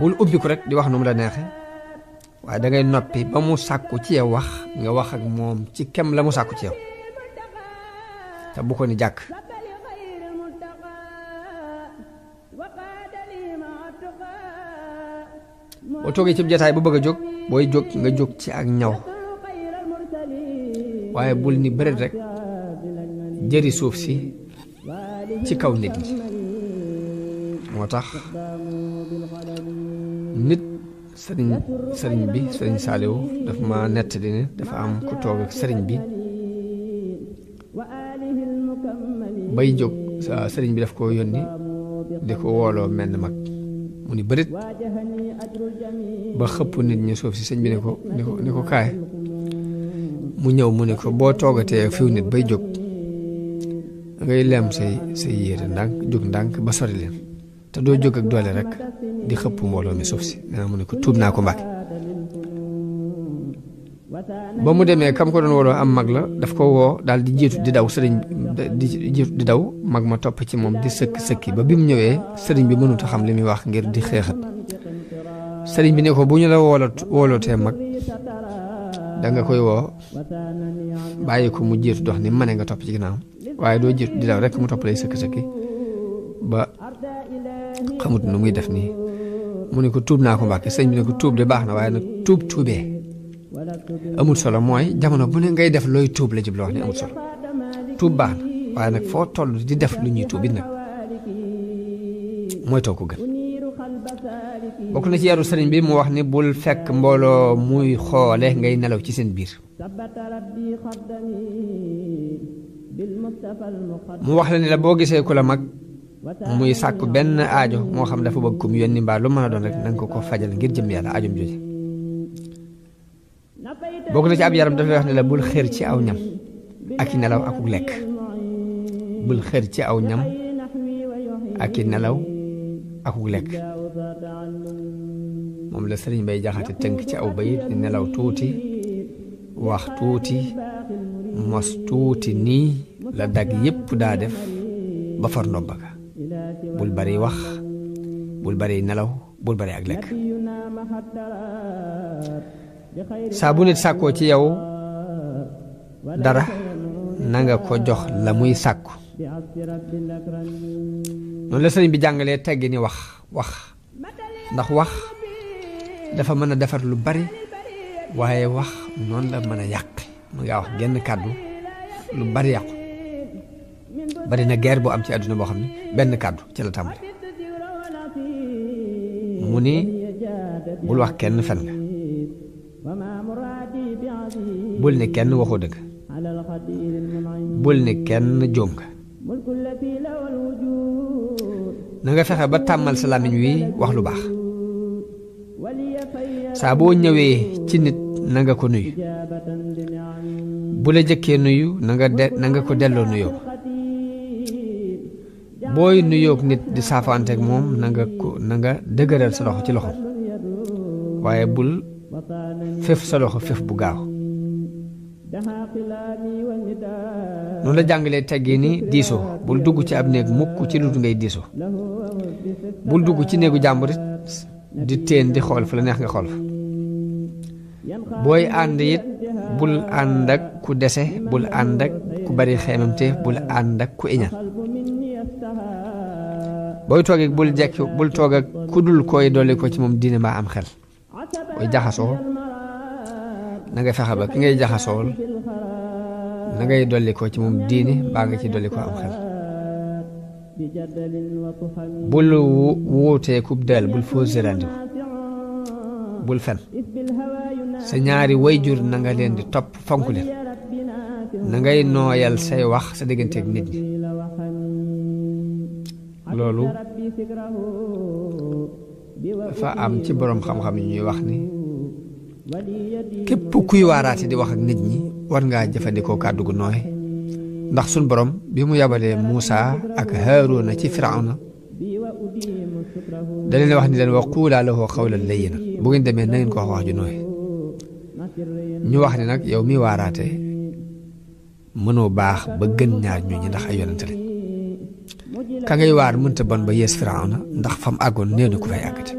bul ubbi ko rek di wax nu mu la neexe waaye da ngay noppi ba mu sàkku ci yow wax nga wax ak moom ci kem la mu sàkku ci yow te bu ko ni jàkk boo toogee ci jataay bu bëgg a jóg booy jóg nga jóg ci ak ñaw waaye bul ni bëreet rek jëri suuf si ci kaw nit ñi moo tax nit sëriñ bi sëriñ Saaliw dafa ma nettali ne dafa am ku toog ak sëriñ bi bay jóg sëriñ bi daf ko yónni di ko wooloo menn mag mu ni bërit ba xëpp nit ñi suuf si sëñ bi ni ko kaay mu ñëw mu ne ko boo toogatee fiw nit bay jóg ngay lem say yére ndànk jóg ndànk ba sori leen te doo jóg ak doole rek di xëpp mbooloo mi suuf si nee mu ne ko tuub naa ko Mbàkke ba mu demee kam ko doon wooloo am mag la daf ko woo daal di jiitu di daw sëriñ di jiitu di daw mag ma topp ci moom di sëkki ba bi mu ñëwee sëriñ bi mënut a xam li muy wax ngir di xeexat sëriñ bi ne ko bu ñu la woolootee mag da nga koy woo bàyyi ko mu jiitu dox ni mane nga topp ci ginnaaw waaye doo jiitu di daw rek mu topp lay sëkki ba xamut nu muy def nii mu ne ko tuub naa ko Mbàkke sëriñ bi ne ko tuub de baax na waaye nag tuubee amul solo mooy jamono bu ne ngay def looy tuub la jublu wax ni amul solo tuub baax na waaye nag foo toll di def lu ñuy tuub it nag mooy toog ko gën bokk na ci yaru sëriñ bi mu wax ni bul fekk mbooloo muy xoole ngay nelaw ci seen biir mu wax la ni la boo gisee ku la mag muy sàkku benn aajo moo xam dafa bëgg ko mu yónni mbaa lu mën a doon rek nanga ko fajal ngir jëm yàlla aajom jooje bokk na ci ab yaram dafay wax ne la bul xër ci aw ñam ak i nelaw akuk lekk bul xër ci aw ñam ak i nelaw akuk lekk moom la sëriñ Bay Jaxate tënk ci aw bayit ni nelaw tuuti wax tuuti mos tuuti nii la dag yépp daa def ba far ndomba ga bul bari wax bul bari nelaw bul bari ak lekk saa bu nit sàkkoo ci yow dara nanga ko jox la muy sàkku noonu la sëriñ bi jàngalee teggi ni wax ndax wax dafa mën a defar lu bari waaye wax noonu la mën a yàq mën ngaa wax genn kàddu lu bari yàqu bari na guerre bu am ci àdduna boo xam ne benn kàddu ci la tàmbali mu ni bul wax kenn fen nga bul ne kenn waxoo dëgg bul ne kenn jóom nga na nga fexe ba tàmmal sa làmmiñ wi wax lu baax saa boo ñëwee ci nit na nga ko nuyu bu la jëkkee nuyu na nga ko delloo nuyoo booy nuyoog nit di saafaanteeg moom na nga dëgëral sa loxo ci loxo waaye bul fef sa loxo fef bu gaaw noonu la jàngalee teggee ni diisoo bul dugg ci ab néeg mukk ci lu ngay diisoo bul dugg ci néegu jàmbur di teen di xool fu la neex nga xool fa booy ànd it bul ànd ak ku dese bul ànd ak ku bari xeemamte bul ànd ak ku iñaan booy toog ak bul toog ak ku dul koy dolli ko ci moom diine mbaa am xel booy jaxasoo na nga fexe ba ki ngay jaxasool na ngay dolli ko ci moom diine mbaa nga ci dolli ko am xel bul wuutee kub del bul foo zérandiku bul fen sa ñaari wayjur na nga leen di topp fonk leen na ngay nooyal say wax sa digganteeg nit ñi loolu dafa am ci boroom xam-xam yi ñuy wax ni képp kuy waaraate di wax ak nit ñi war ngaa jëfandikoo kàddu gu nooy ndax sun borom bi mu yabalee Muusa ak Haaruna ci Firawna da leen wax ni leen wa quulaa lahu qawlan layyinan bu ngeen demee na ngeen ko wax ju nooy ñu wax ni nag yow mi waaraate mënoo baax ba gën ñaar ñooñu ndax ay yonente lañ ka ngay waar mënta bon ba yees Firawna ndax fam àggoon néew na ku fay àggate